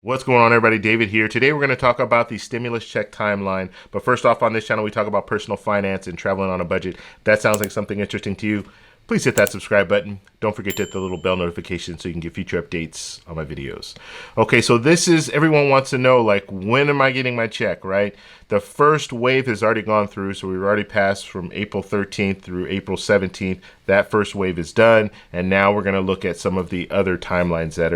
What's going on, everybody? David here. Today we're going to talk about the stimulus check timeline. But first off, on this channel, we talk about personal finance and traveling on a budget. If that sounds like something interesting to you, please hit that subscribe button. Don't forget to hit the little bell notification so you can get future updates on my videos. Okay, so this is, everyone wants to know, like, when am I getting my check, right? The first wave has already gone through, so we've already passed from April 13th through April 17th. That first wave is done, and now we're going to look at some of the other timelines that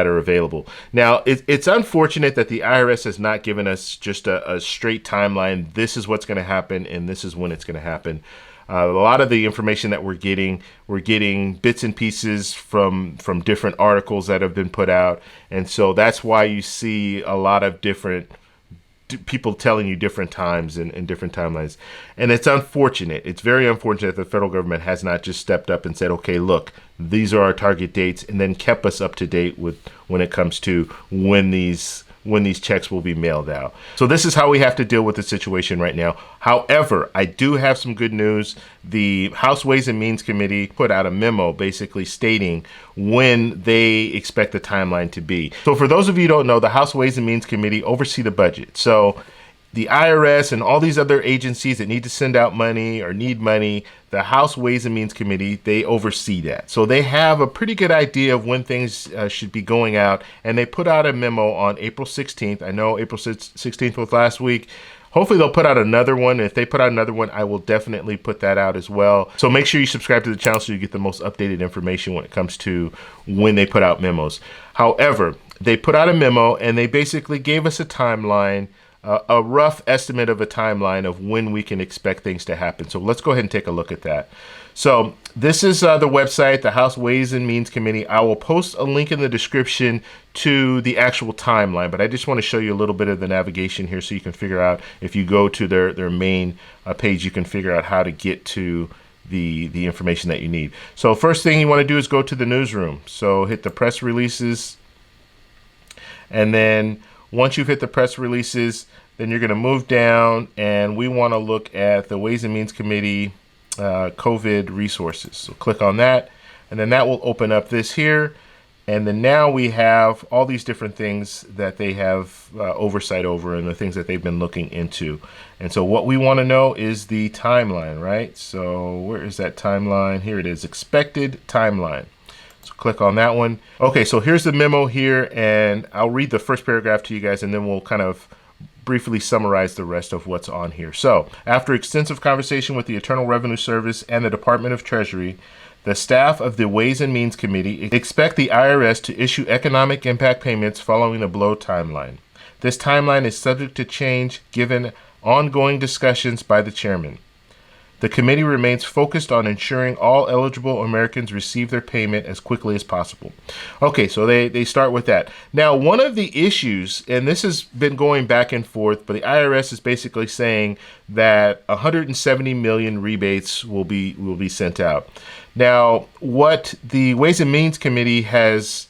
are available. Now, it's unfortunate that the IRS has not given us just a straight timeline. This is what's going to happen, and this is when it's going to happen. A lot of the information that we're getting bits and pieces from different articles that have been put out, and so that's why you see a lot of different people telling you different times and different timelines. And it's unfortunate. It's very unfortunate that the federal government has not just stepped up and said, okay, look, these are our target dates, and then kept us up to date with when it comes to when these checks will be mailed out. So this is how we have to deal with the situation right now. However, I do have some good news. The House Ways and Means Committee put out a memo basically stating when they expect the timeline to be. So for those of you who don't know, the House Ways and Means Committee oversee the budget. So the IRS and all these other agencies that need to send out money or need money, the House Ways and Means Committee, they oversee that. So they have a pretty good idea of when things should be going out, and they put out a memo on April 16th. I know April 16th was last week. Hopefully they'll put out another one. If they put out another one, I will definitely put that out as well. So make sure you subscribe to the channel so you get the most updated information when it comes to when they put out memos. However, they put out a memo and they basically gave us a timeline, a rough estimate of a timeline of when we can expect things to happen. So let's go ahead and take a look at that. So this is the website, the House Ways and Means Committee. I will post a link in the description to the actual timeline, but I just want to show you a little bit of the navigation here so you can figure out, if you go to their main page, you can figure out how to get to the information that you need. So first thing you want to do is go to the newsroom. So hit the press releases, and then once you've hit the press releases, then you're going to move down, and we want to look at the Ways and Means Committee COVID resources. So click on that, and then that will open up this here. And then now we have all these different things that they have oversight over, and the things that they've been looking into. And so what we want to know is the timeline, right? So where is that timeline? Here it is, expected timeline. So click on that one. Okay, so here's the memo here, and I'll read the first paragraph to you guys, and then we'll kind of briefly summarize the rest of what's on here. So, after extensive conversation with the Internal Revenue Service and the Department of Treasury, the staff of the Ways and Means Committee expect the IRS to issue economic impact payments following the below timeline. This timeline is subject to change given ongoing discussions by the chairman. The committee remains focused on ensuring all eligible Americans receive their payment as quickly as possible. Okay, so they start with that. Now, one of the issues, and this has been going back and forth, but the IRS is basically saying that 170 million rebates will be sent out. Now, what the Ways and Means Committee has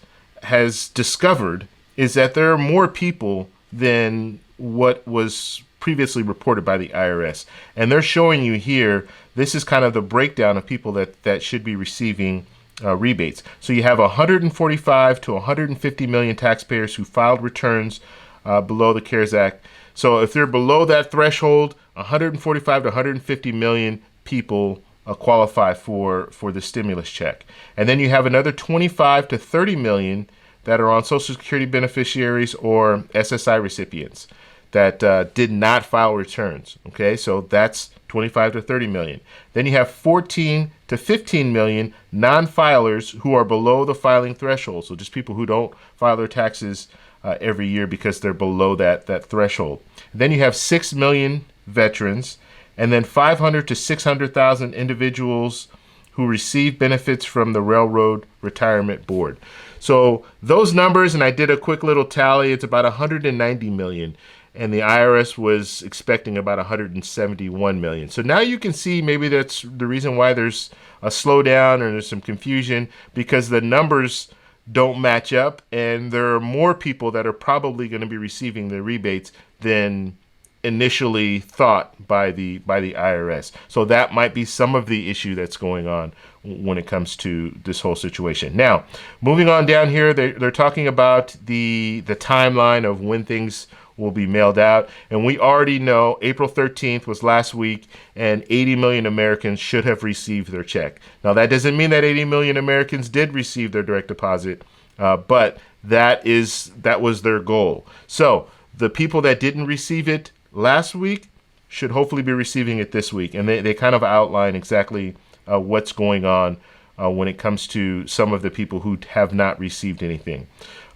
discovered is that there are more people than what was previously reported by the IRS. And they're showing you here, this is kind of the breakdown of people that should be receiving rebates. So you have 145 to 150 million taxpayers who filed returns below the CARES Act. So if they're below that threshold, 145 to 150 million people qualify for the stimulus check. And then you have another 25 to 30 million that are on Social Security beneficiaries or SSI recipients that did not file returns. Okay, so that's 25 to 30 million. Then you have 14 to 15 million non-filers who are below the filing threshold. So just people who don't file their taxes every year because they're below that threshold. Then you have 6 million veterans, and then 500 to 600,000 individuals who receive benefits from the Railroad Retirement Board. So those numbers, and I did a quick little tally, it's about 190 million. And the IRS was expecting about 171 million. So now you can see maybe that's the reason why there's a slowdown or there's some confusion, because the numbers don't match up, and there are more people that are probably going to be receiving the rebates than initially thought by the IRS. So that might be some of the issue that's going on when it comes to this whole situation. Now, moving on down here, they're talking about the timeline of when things will be mailed out. And we already know April 13th was last week, and 80 million Americans should have received their check. Now, that doesn't mean that 80 million Americans did receive their direct deposit, but that was their goal. So the people that didn't receive it last week should hopefully be receiving it this week. And they kind of outline exactly what's going on when it comes to some of the people who have not received anything.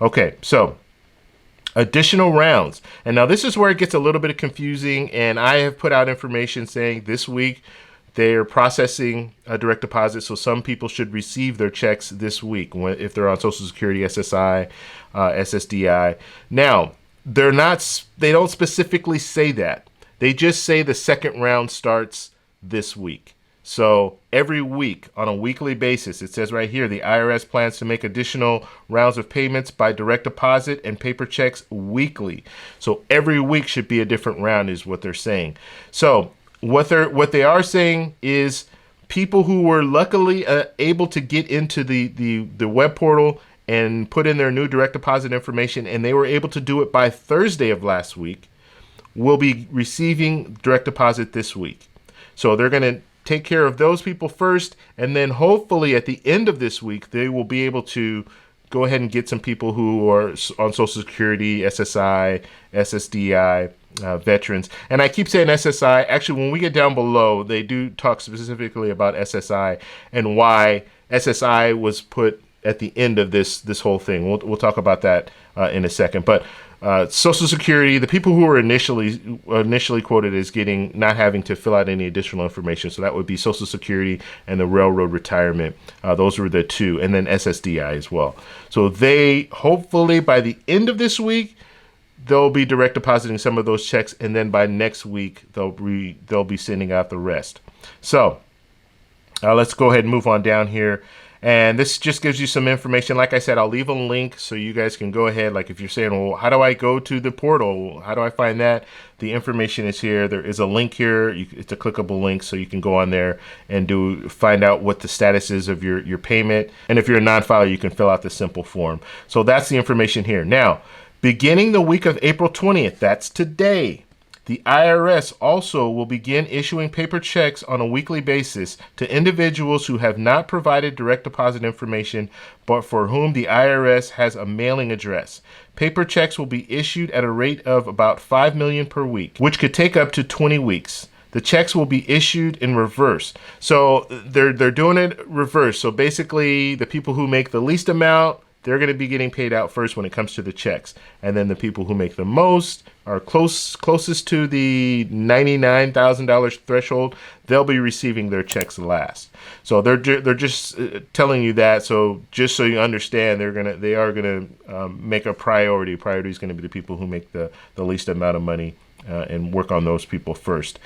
Okay, so additional rounds. And now this is where it gets a little bit confusing, and I have put out information saying this week they're processing a direct deposit, so some people should receive their checks this week if they're on Social Security, SSI, SSDI. Now, they don't specifically say that. They just say the second round starts this week. So every week, on a weekly basis, it says right here, the IRS plans to make additional rounds of payments by direct deposit and paper checks weekly. So every week should be a different round is what they're saying. So what they are saying is people who were luckily able to get into the web portal and put in their new direct deposit information, and they were able to do it by Thursday of last week, will be receiving direct deposit this week. So they're going to take care of those people first, and then hopefully at the end of this week, they will be able to go ahead and get some people who are on Social Security, SSI, SSDI, veterans. And I keep saying SSI. Actually, when we get down below, they do talk specifically about SSI and why SSI was put at the end of this whole thing. We'll talk about that in a second. But Social Security, the people who were initially quoted as not having to fill out any additional information, so that would be Social Security and the railroad retirement. Those were the two, and then SSDI as well. So they hopefully by the end of this week, they'll be direct depositing some of those checks, and then by next week they'll be sending out the rest. So let's go ahead and move on down here. And this just gives you some information. Like I said, I'll leave a link so you guys can go ahead. Like if you're saying, well, how do I go to the portal? How do I find that? The information is here. There is a link here. It's a clickable link, so you can go on there and find out what the status is of your payment. And if you're a non-filer, you can fill out the simple form. So that's the information here. Now, beginning the week of April 20th, that's today, the IRS also will begin issuing paper checks on a weekly basis to individuals who have not provided direct deposit information, but for whom the IRS has a mailing address. Paper checks will be issued at a rate of about $5 million per week, which could take up to 20 weeks. The checks will be issued in reverse. So they're doing it reverse. So basically, the people who make the least amount, they're going to be getting paid out first when it comes to the checks. And then the people who make the most, are closest to the $99,000 threshold, they'll be receiving their checks last. So they're just telling you that. So just so you understand, they are gonna make a priority. Priority is going to be the people who make the least amount of money and work on those people first.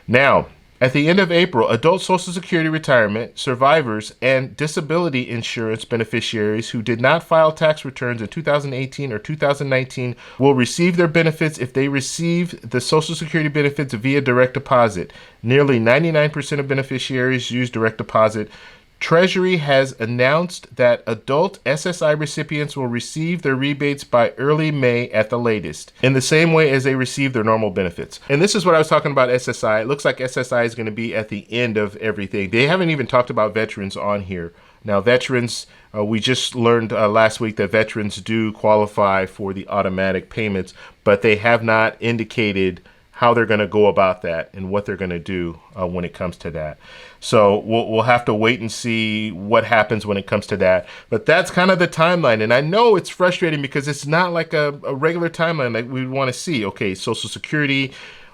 Now, at the end of April, adult Social Security retirement, survivors, and disability insurance beneficiaries who did not file tax returns in 2018 or 2019 will receive their benefits if they receive the Social Security benefits via direct deposit. Nearly 99% of beneficiaries use direct deposit. Treasury has announced that adult SSI recipients will receive their rebates by early May at the latest, in the same way as they receive their normal benefits. And this is what I was talking about SSI. It looks like SSI is going to be at the end of everything. They haven't even talked about veterans on here. Now, veterans, we just learned last week that veterans do qualify for the automatic payments, but they have not indicated how they're going to go about that and what they're going to do when it comes to that. So we'll have to wait and see what happens when it comes to that. But that's kind of the timeline. And I know it's frustrating because it's not like a regular timeline like we want to see. Okay, Social Security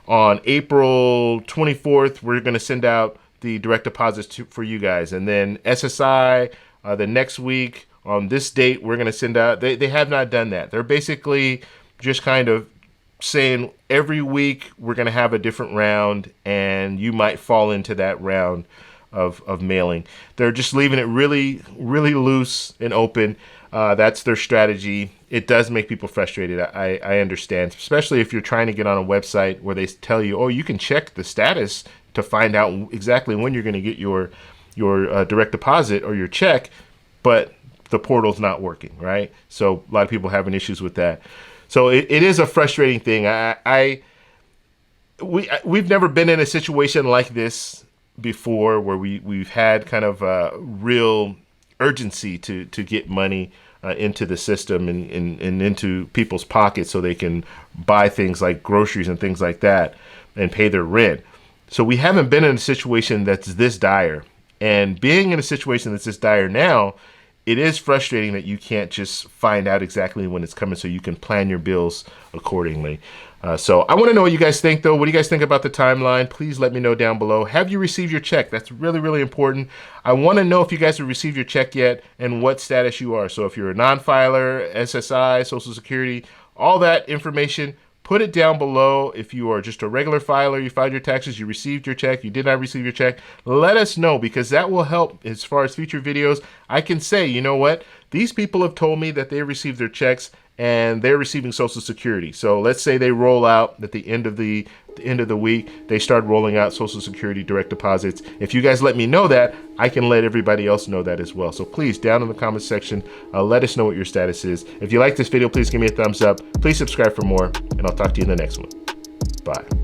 on April 24th, we're going to send out the direct deposits for you guys. And then SSI, the next week on this date, we're going to send out. They have not done that. They're basically just kind of saying every week we're going to have a different round, and you might fall into that round of mailing. They're just leaving it really, really loose and open. That's their strategy. It does make people frustrated. I understand, especially if you're trying to get on a website where they tell you, oh, you can check the status to find out exactly when you're going to get your direct deposit or your check, but the portal's not working, right? So a lot of people having issues with that. So it is a frustrating thing. We've never been in a situation like this before where we've had kind of a real urgency to get money into the system and into people's pockets so they can buy things like groceries and things like that and pay their rent. So we haven't been in a situation that's this dire. And being in a situation that's this dire now, it is frustrating that you can't just find out exactly when it's coming so you can plan your bills accordingly. So I want to know what you guys think, though. What do you guys think about the timeline? Please let me know down below. Have you received your check? That's really, really important. I want to know if you guys have received your check yet and what status you are. So if you're a non-filer, SSI, Social Security, all that information, put it down below. If you are just a regular filer, you filed your taxes, you received your check, you did not receive your check, let us know, because that will help as far as future videos. I can say, you know what? These people have told me that they received their checks and they're receiving Social Security. So let's say they roll out at the end of the week, they start rolling out Social Security direct deposits. If you guys let me know that, I can let everybody else know that as well. So please, down in the comment section, let us know what your status is. If you like this video, please give me a thumbs up. Please subscribe for more, and I'll talk to you in the next one. Bye.